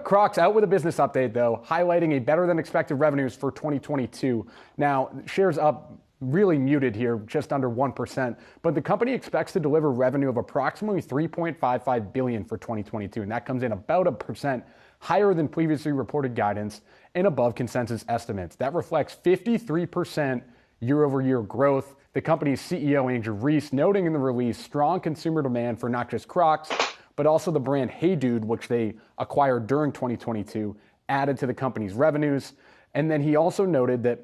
Crocs out with a business update, though, highlighting a better than expected revenues for 2022. Now, shares up really muted here, just under 1%, but the company expects to deliver revenue of approximately $3.55 billion for 2022, and that comes in about 1% higher than previously reported guidance and above consensus estimates. That reflects 53% year-over-year growth. The company's CEO, Andrew Rees, noting in the release strong consumer demand for not just Crocs, but also the brand Hey Dude, which they acquired during 2022, added to the company's revenues. And then he also noted that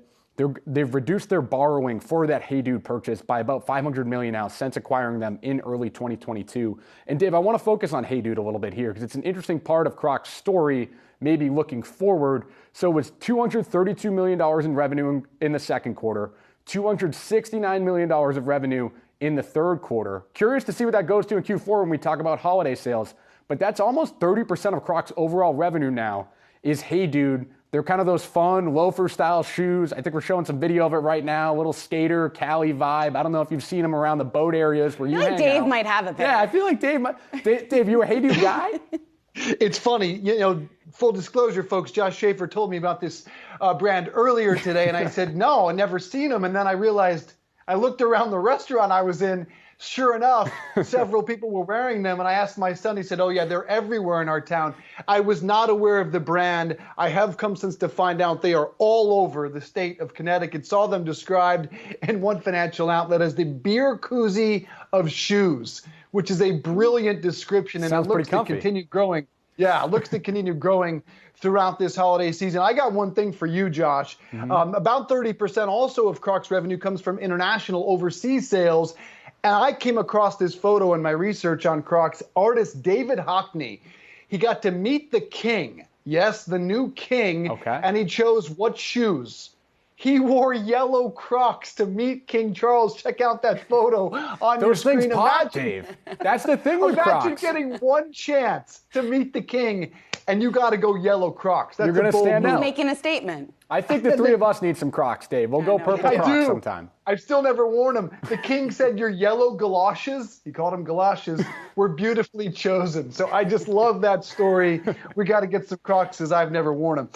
they've reduced their borrowing for that Hey Dude purchase by about $500 million now since acquiring them in early 2022. And Dave, I want to focus on Hey Dude a little bit here because it's an interesting part of Crocs' story, maybe looking forward. So it was $232 million in revenue in the second quarter, $269 million of revenue in the third quarter. Curious to see what that goes to in Q4 when we talk about holiday sales. But that's almost 30% of Crocs' overall revenue now is Hey Dude. They're kind of those fun loafer-style shoes. I think we're showing some video of it right now, a little skater, Cali vibe. I don't know if you've seen them around the boat areas where you hang out. I feel like Dave might have a pair. Yeah, I feel like Dave might. Dave, you a Hey Dude guy? It's funny, full disclosure, folks, Josh Schaefer told me about this brand earlier today, and I said, no, I never seen them. And then I realized, I looked around the restaurant I was in. Sure enough, several people were wearing them, and I asked my son. He said, oh, yeah, they're everywhere in our town. I was not aware of the brand. I have come since to find out they are all over the state of Connecticut. Saw them described in one financial outlet as the beer koozie of shoes, which is a brilliant description, and Sounds it looks to continue growing. Yeah, it looks to continue growing throughout this holiday season. I got one thing for you, Josh. About 30% also of Crocs revenue comes from international overseas sales. And I came across this photo in my research on Crocs. Artist David Hockney, he got to meet the king. Yes, the new king. Okay. And he chose what shoes? He wore yellow Crocs to meet King Charles. Check out that photo on your screen. Those things pop, Dave. That's the thing with Crocs. Imagine getting one chance to meet the king, and you got to go yellow Crocs. That's You're going to stand out. Making a statement. I think the three of us need some Crocs, Dave. We'll go purple Crocs sometime. I've still never worn them. The king said your yellow galoshes, he called them galoshes, were beautifully chosen. So I just love that story. We got to get some Crocs because I've never worn them.